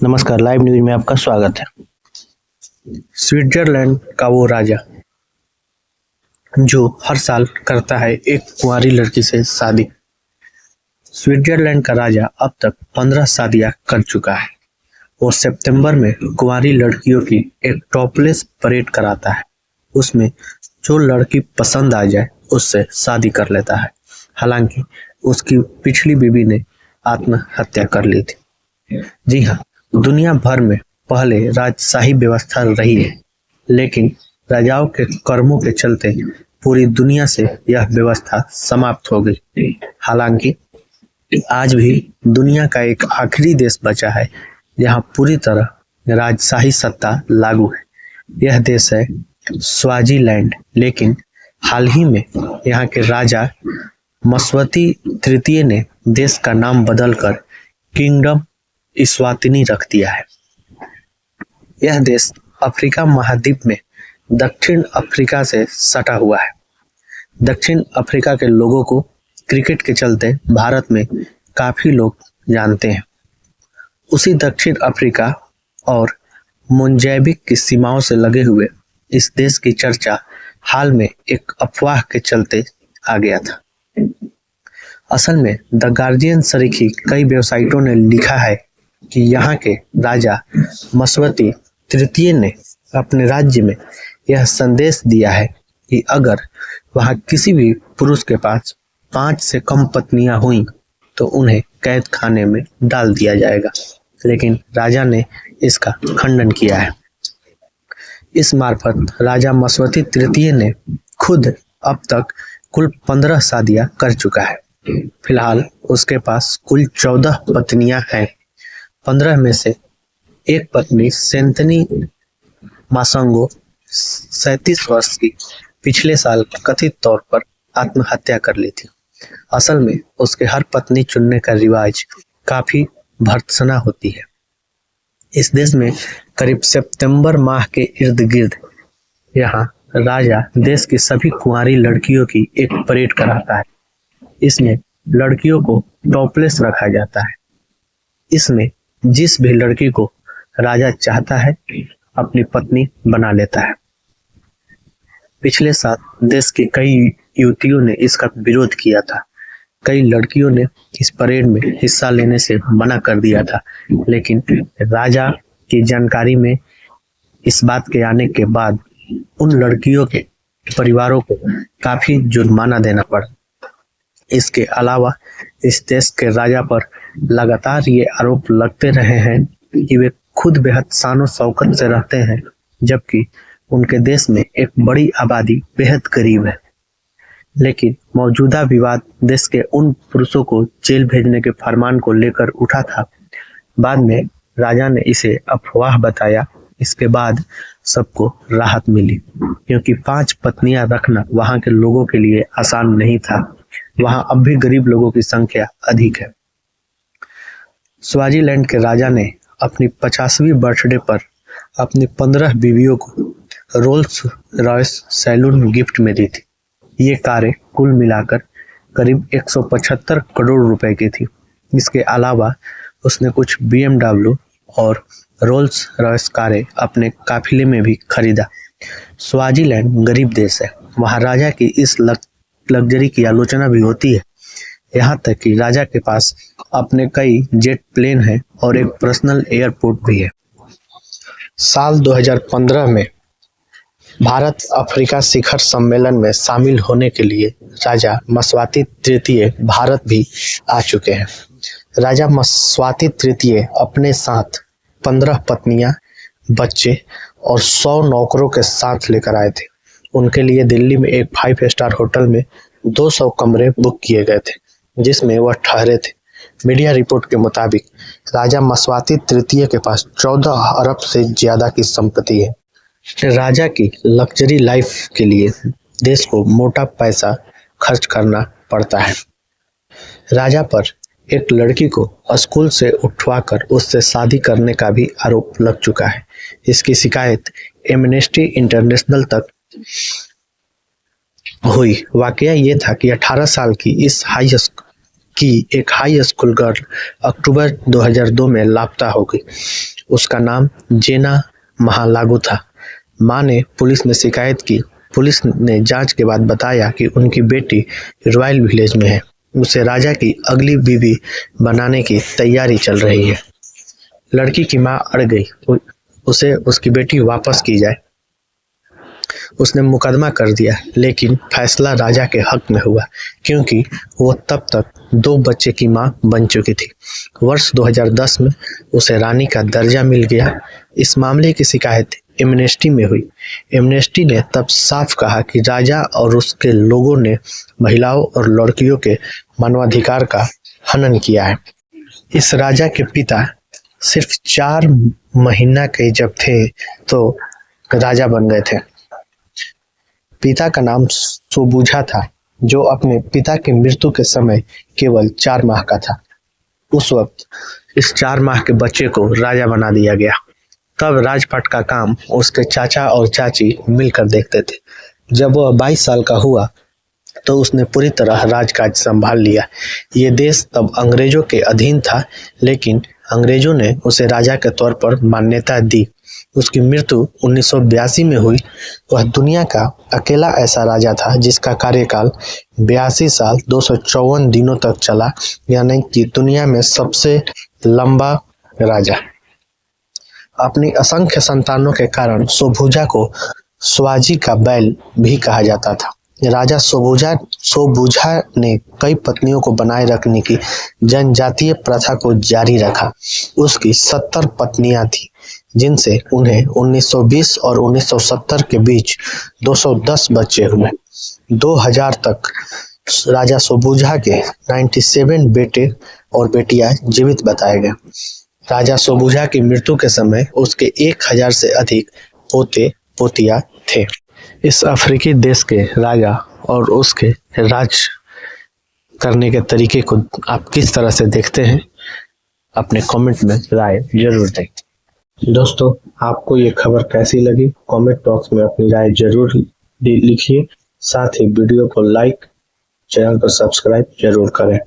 नमस्कार, live news में आपका स्वागत है। स्विट्जरलैंड का वो राजा जो हर साल करता है एक कुंवारी लड़की से शादी। स्विट्जरलैंड का राजा अब तक 15 शादियां कर चुका है। वो सितंबर में कुंवारी लड़कियों की एक टॉपलेस परेड कराता है। उसमें जो लड़की पसंद आ जाए उससे शादी कर लेता है। हालांकि उसकी पिछली बीवी ने आत्महत्या कर ली थी। जी हाँ, दुनिया भर में पहले राजशाही व्यवस्था रही है, लेकिन राजाओं के कर्मों के चलते पूरी दुनिया से यह व्यवस्था समाप्त हो गई। हालांकि आज भी दुनिया का एक आखिरी देश बचा है जहां पूरी तरह राजशाही सत्ता लागू है। यह देश है स्वाजीलैंड, लेकिन हाल ही में यहाँ के राजा मस्वती तृतीय ने देश का नाम बदलकर किंगडम इस्वातिनी रख दिया है। यह देश अफ्रीका महाद्वीप में दक्षिण अफ्रीका से सटा हुआ है। दक्षिण अफ्रीका के लोगों को क्रिकेट के चलते भारत में काफी लोग जानते हैं। उसी दक्षिण अफ्रीका और मोजाम्बिक की सीमाओं से लगे हुए इस देश की चर्चा हाल में एक अफवाह के चलते आ गया था। असल में द गार्जियन सरीखी कई वेबसाइटों ने लिखा है कि यहाँ के राजा मस्वती तृतीय ने अपने राज्य में यह संदेश दिया है कि अगर वहाँ किसी भी पुरुष के पास 5 से कम पत्नियां हुई तो उन्हें कैद खाने में डाल दिया जाएगा, लेकिन राजा ने इसका खंडन किया है। इस मार्फत राजा मस्वती तृतीय ने खुद अब तक कुल 15 शादियां कर चुका है। फिलहाल उसके पास कुल 14 पत्नियां हैं। 15 में से एक पत्नी सेंथनी मासंगो 37 वर्ष की पिछले साल कथित तौर पर आत्महत्या कर ली थी। असल में उसके हर पत्नी चुनने का रिवाज काफी भर्त्सना होती है। इस देश में करीब सितंबर माह के इर्द गिर्द यहाँ राजा देश की सभी कुंवारी लड़कियों की एक परेड कराता है। इसमें लड़कियों को टॉपलेस रखा जाता है। इसमें जिस भी लड़की को राजा चाहता है अपनी पत्नी बना लेता है। पिछले साल देश की कई युवतियों ने इसका विरोध किया था। कई लड़कियों ने इस परेड में हिस्सा लेने से मना कर दिया था, लेकिन राजा की जानकारी में इस बात के आने के बाद उन लड़कियों के परिवारों को काफी जुर्माना देना पड़ा। इसके अलावा इस देश के राजा पर लगातार ये आरोप लगते रहे हैं कि वे खुद बेहद शानो शौकत से रहते हैं, जबकि उनके देश में एक बड़ी आबादी बेहद गरीब है। लेकिन मौजूदा विवाद देश के उन पुरुषों को जेल भेजने के फरमान को लेकर उठा था। बाद में राजा ने इसे अफवाह बताया। इसके बाद सबको राहत मिली, क्योंकि 5 पत्नियां रखना वहां के लोगों के लिए आसान नहीं था। वहां अब भी गरीब लोगों की संख्या अधिक है। स्वाजीलैंड के राजा ने अपनी 50वीं बर्थडे पर अपनी 15 बीवियों को रोल्स रॉयस सैलून गिफ्ट में दी थी। ये कारें कुल मिलाकर करीब 175 करोड़ रुपए की थी। इसके अलावा उसने कुछ BMW और रोल्स रॉयस कारें अपने काफिले में भी खरीदा। स्वाजीलैंड गरीब देश है। वहाँ राजा की इस लग्जरी की आलोचना भी होती है। यहाँ तक कि राजा के पास अपने कई जेट प्लेन हैं और एक पर्सनल एयरपोर्ट भी है। साल 2015 में भारत अफ्रीका शिखर सम्मेलन में शामिल होने के लिए राजा मस्वाती तृतीय भारत भी आ चुके हैं। राजा मस्वाती तृतीय अपने साथ 15 पत्नियां, बच्चे और 100 नौकरों के साथ लेकर आए थे। उनके लिए दिल्ली में एक 5 स्टार होटल में 200 कमरे बुक किए गए थे, जिसमें वह ठहरे थे। मीडिया रिपोर्ट के मुताबिक राजा मस्वाती तृतीय के पास 14 अरब से ज्यादा की संपत्ति है। राजा की लग्जरी लाइफ के लिए देश को मोटा पैसा खर्च करना पड़ता है। राजा पर एक लड़की को स्कूल से उठवाकर उससे शादी करने का भी आरोप लग चुका है। इसकी शिकायत एमनेस्टी इंटरनेशनल तक हुई। वाकया ये था कि 18 साल की इस कि एक हाई स्कूल गर्ल अक्टूबर 2002 में लापता हो गई। उसका नाम जेना महालागू था। मां ने पुलिस में शिकायत की। पुलिस ने जांच के बाद बताया कि उनकी बेटी रॉयल विलेज में है। उसे राजा की अगली बीवी बनाने की तैयारी चल रही है। लड़की की मां अड़ गई, उसे उसकी बेटी वापस की जाए। उसने मुकदमा कर दिया, लेकिन फैसला राजा के हक में हुआ क्योंकि वो तब तक 2 बच्चे की मां बन चुकी थी। वर्ष 2010 में उसे रानी का दर्जा मिल गया। इस मामले की शिकायत एमनेस्टी में हुई। एमनेस्टी ने तब साफ कहा कि राजा और उसके लोगों ने महिलाओं और लड़कियों के मानवाधिकार का हनन किया है। इस राजा के पिता सिर्फ 4 महीना के जब थे तो राजा बन गए थे। पिता का नाम सोबुझा था, जो अपने पिता की मृत्यु के समय केवल 4 माह का था। उस वक्त इस 4 माह के बच्चे को राजा बना दिया गया। तब राजपाट का काम उसके चाचा और चाची मिलकर देखते थे। जब वह 22 साल का हुआ तो उसने पूरी तरह राजकाज संभाल लिया। ये देश तब अंग्रेजों के अधीन था, लेकिन अंग्रेजों ने उसे राजा के तौर पर मान्यता दी। उसकी मृत्यु 1982 में हुई। वह दुनिया का अकेला ऐसा राजा था जिसका कार्यकाल 82 साल 254 दिनों तक चला, यानी कि दुनिया में सबसे लंबा राजा। अपनी असंख्य संतानों के कारण सोबुझा को स्वाजी का बैल भी कहा जाता था। राजा सोबुझा ने कई पत्नियों को बनाए रखने की जनजातीय प्रथा को जारी रखा। उसकी 70 पत्नियां थीं, जिनसे उन्हें 1920 और 1970 के बीच 210 बच्चे हुए। 2000 तक राजा सोबुझा के 97 बेटे और बेटियां जीवित बताए गए। राजा सोबुझा की मृत्यु के समय उसके 1000 से अधिक पोते पोतियां थे। इस अफ्रीकी देश के राजा और उसके राज करने के तरीके को आप किस तरह से देखते हैं, अपने कमेंट में राय जरूर दें। दोस्तों, आपको ये खबर कैसी लगी, कमेंट बॉक्स में अपनी राय जरूर लिखिए। साथ ही वीडियो को लाइक, चैनल को सब्सक्राइब जरूर करें।